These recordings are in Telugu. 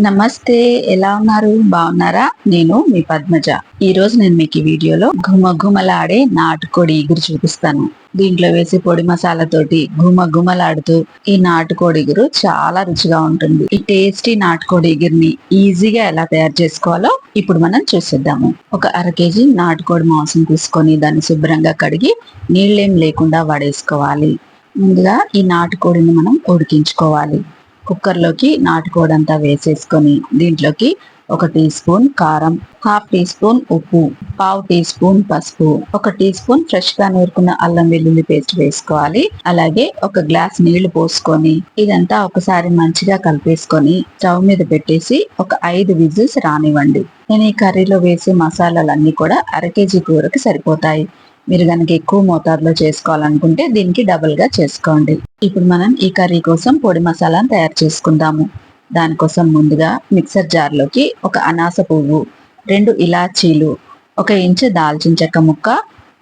నమస్తే, ఎలా ఉన్నారు? బాగున్నారా? నేను మీ పద్మజ. ఈ రోజు నేను మీకు ఈ వీడియోలో ఘుమఘుమలాడే నాటుకోడి ఇగురు చూపిస్తాను. దీంట్లో వేసి పొడి మసాలాతోటి ఘుమఘుమలాడుతూ ఈ నాటుకోడి ఇగురు చాలా రుచిగా ఉంటుంది. ఈ టేస్టీ నాటుకోడి ఇగురిని ఈజీగా ఎలా తయారు చేసుకోవాలో ఇప్పుడు మనం చూసేద్దాము. ఒక అర కేజీ నాటుకోడి మాంసం తీసుకొని దాన్ని శుభ్రంగా కడిగి నీళ్ళేం లేకుండా వడేసుకోవాలి. ముందుగా ఈ నాటుకోడిని మనం ఉడికించుకోవాలి. కుక్కర్లోకి నాటుకోడి అంతా వేసేసుకొని దీంట్లోకి 1 టీ స్పూన్ కారం, హాఫ్ టీ స్పూన్ ఉప్పు, పావు టీ స్పూన్ పసుపు, 1 టీ స్పూన్ ఫ్రెష్ గా నూరుకున్న అల్లం వెల్లుల్లి పేస్ట్ వేసుకోవాలి. అలాగే 1 గ్లాస్ నీళ్లు పోసుకొని ఇదంతా ఒకసారి మంచిగా కలిపేసుకొని స్టవ్ మీద పెట్టేసి ఒక 5 విజిల్స్ రానివ్వండి. నేను ఈ కర్రీలో వేసే మసాలాలన్నీ కూడా అర కేజీ కూరకి సరిపోతాయి. మీరు కనుక ఎక్కువ మోతాదులో చేసుకోవాలనుకుంటే దీనికి డబుల్ గా చేసుకోండి. ఇప్పుడు మనం ఈ కర్రీ కోసం పొడి మసాలాను తయారు చేసుకుందాము. దానికోసం ముందుగా మిక్సర్ జార్లోకి 1 అనాస పువ్వు, 2 ఇలాచీలు, 1 ఇంచు దాల్చిన చెక్క ముక్క,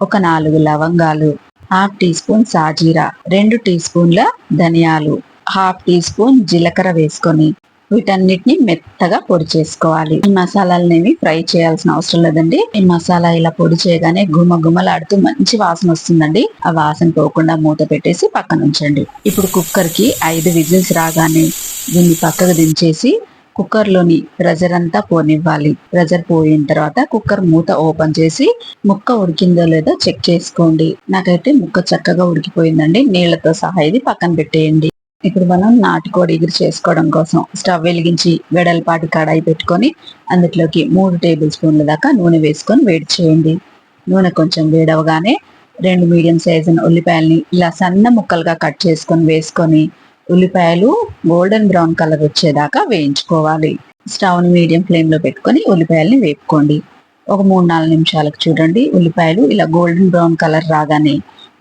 4 లవంగాలు, హాఫ్ టీ స్పూన్ సాజీరా, 2 టీ స్పూన్ల ధనియాలు, హాఫ్ టీ స్పూన్ జీలకర్ర వేసుకొని వీటన్నిటిని మెత్తగా పొడి చేసుకోవాలి. ఈ మసాలాలనేవి ఫ్రై చేయాల్సిన అవసరం లేదండి. ఈ మసాలా ఇలా పొడి చేయగానే గుమగుమలాడుతూ మంచి వాసన వస్తుందండి. ఆ వాసన పోకుండా మూత పెట్టేసి పక్కన ఉంచండి. ఇప్పుడు కుక్కర్ కి 5 విజిల్స్ రాగానే దీన్ని పక్కకు దించేసి కుక్కర్లోని ప్రెజర్ అంతా పోనివ్వాలి. ప్రెజర్ పోయిన తర్వాత కుక్కర్ మూత ఓపెన్ చేసి ముక్క ఉడికిందో లేదో చెక్ చేసుకోండి. నాకైతే ముక్క చక్కగా ఉడికిపోయిందండి. నీళ్లతో సహా ఇది పక్కన పెట్టేయండి. ఇప్పుడు మనం నాటుకోడి ఇగురు చేసుకోవడం కోసం స్టవ్ వెలిగించి వెడల్పాటి కడాయి పెట్టుకొని అందులోకి 3 టేబుల్ స్పూన్ల దాకా నూనె వేసుకొని వేడి చేయండి. నూనె కొంచెం వేడవగానే 2 మీడియం సైజున ఉల్లిపాయల్ని ఇలా సన్న ముక్కలుగా కట్ చేసుకొని వేసుకొని ఉల్లిపాయలు గోల్డెన్ బ్రౌన్ కలర్ వచ్చేదాకా వేయించుకోవాలి. స్టవ్ ని మీడియం ఫ్లేమ్ లో పెట్టుకొని ఉల్లిపాయల్ని వేపుకోండి. ఒక 3-4 నిమిషాలకు చూడండి ఉల్లిపాయలు ఇలా గోల్డెన్ బ్రౌన్ కలర్ రాగానే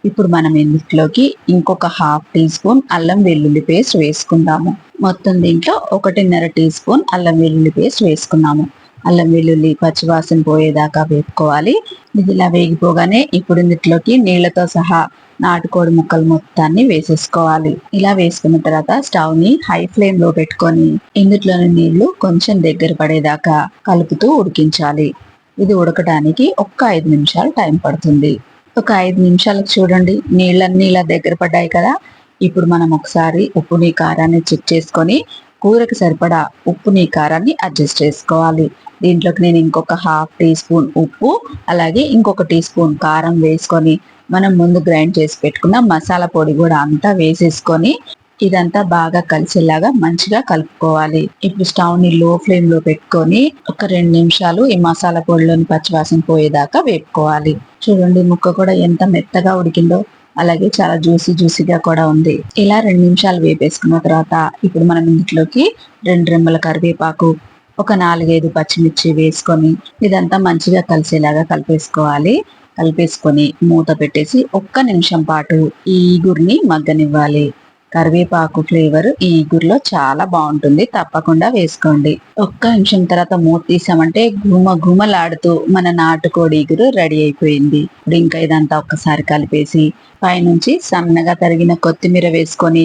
ఇప్పుడు మనం ఇందులోకి ఇంకొక హాఫ్ టీ స్పూన్ అల్లం వెల్లుల్లి పేస్ట్ వేసుకుందాము. మొత్తం దీంట్లో 1.5 టీ స్పూన్ అల్లం వెల్లుల్లి పేస్ట్ వేసుకున్నాము. అల్లం వెల్లుల్లి పచ్చివాసన పోయేదాకా వేపుకోవాలి. ఇది ఇలా వేగిపోగానే ఇప్పుడు ఇందులోకి నీళ్లతో సహా నాటుకోడి ముక్కలు మొత్తాన్ని వేసేసుకోవాలి. ఇలా వేసుకున్న తర్వాత స్టవ్ ని హై ఫ్లేమ్ లో పెట్టుకొని ఇందులోని నీళ్లు కొంచెం దగ్గర పడేదాకా కలుపుతూ ఉడికించాలి. ఇది ఉడకడానికి 5 నిమిషాలు టైం పడుతుంది. ఒక 5 నిమిషాలకు చూడండి నీళ్ళన్నీ ఇలా దగ్గర పడ్డాయి కదా. ఇప్పుడు మనం ఒకసారి ఉప్పుని కారాన్ని చెక్ చేసుకొని కూరకు సరిపడా ఉప్పుని కారాన్ని అడ్జస్ట్ చేసుకోవాలి. దీంట్లోకి నేను ఇంకొక హాఫ్ టీ స్పూన్ ఉప్పు అలాగే ఇంకొక టీ స్పూన్ కారం వేసుకొని మనం ముందు గ్రైండ్ చేసి పెట్టుకున్న మసాలా పొడి కూడా అంతా వేసేసుకొని ఇదంతా బాగా కలిసేలాగా మంచిగా కలుపుకోవాలి. ఇప్పుడు స్టవ్ ని లో ఫ్లేమ్ లో పెట్టుకొని ఒక 2 నిమిషాలు ఈ మసాలా పొడిలోని పచ్చివాసన పోయేదాకా వేపుకోవాలి. చూడండి ముక్క కూడా ఎంత మెత్తగా ఉడికిందో, అలాగే చాలా జ్యూసీగా కూడా ఉంది. ఇలా 2 నిమిషాలు వేపేసుకున్న తర్వాత ఇప్పుడు మనం ఇందులోకి 2 రెమ్మల కరివేపాకు, ఒక 4-5 పచ్చిమిర్చి వేసుకొని ఇదంతా మంచిగా కలిసేలాగా కలిపేసుకోవాలి. కలిపేసుకొని మూత పెట్టేసి 1 నిమిషం పాటు ఈ ఇగురిని మగ్గనివ్వాలి. కరివేపాకు ఫ్లేవర్ ఈ ఇగురులో చాలా బాగుంటుంది. తప్పకుండా వేసుకోండి. 1 నిమిషం తర్వాత మూత తీసామంటే గుమలాడుతూ మన నాటుకోడి ఇగురు రెడీ అయిపోయింది. ఇప్పుడు ఇంకా ఇదంతా ఒక్కసారి కలిపేసి పైనుంచి సన్నగా తరిగిన కొత్తిమీర వేసుకొని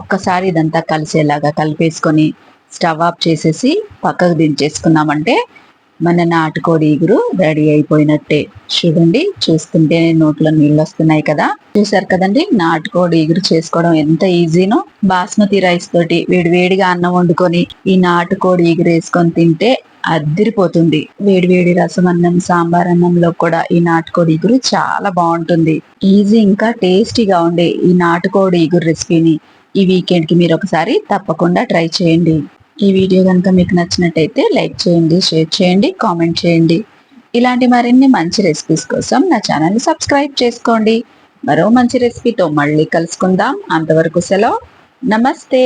ఒక్కసారి ఇదంతా కలిసేలాగా కలిపేసుకొని స్టవ్ ఆఫ్ చేసేసి పక్కకు దించేసుకున్నామంటే మన నాటుకోడి ఇగురు రెడీ అయిపోయినట్టే. చూడండి చూస్తుంటే నోట్లో నీళ్ళు వస్తున్నాయి కదా. చూసారు కదండి నాటుకోడి ఇగురు చేసుకోవడం ఎంత ఈజీనో. బాస్మతి రైస్ తోటి వేడివేడిగా అన్నం వండుకొని ఈ నాటుకోడి ఇగురు వేసుకొని తింటే అద్దిరిపోతుంది. వేడివేడి రసం అన్నం, సాంబార్ అన్నంలో కూడా ఈ నాటుకోడి ఇగురు చాలా బాగుంటుంది. ఈజీ ఇంకా టేస్టీగా ఉండే ఈ నాటుకోడి ఇగురు రెసిపీని ఈ వీకెండ్ కి మీరు ఒకసారి తప్పకుండా ట్రై చేయండి. ఈ వీడియో కనుక మీకు నచ్చినట్టయితే లైక్ చేయండి, షేర్ చేయండి, కామెంట్ చేయండి. ఇలాంటి మరిన్ని మంచి రెసిపీస్ కోసం నా ఛానల్ ని సబ్స్క్రైబ్ చేసుకోండి. మరో మంచి రెసిపీతో మళ్ళీ కలుసుకుందాం. అంతవరకు సెలవు. నమస్తే.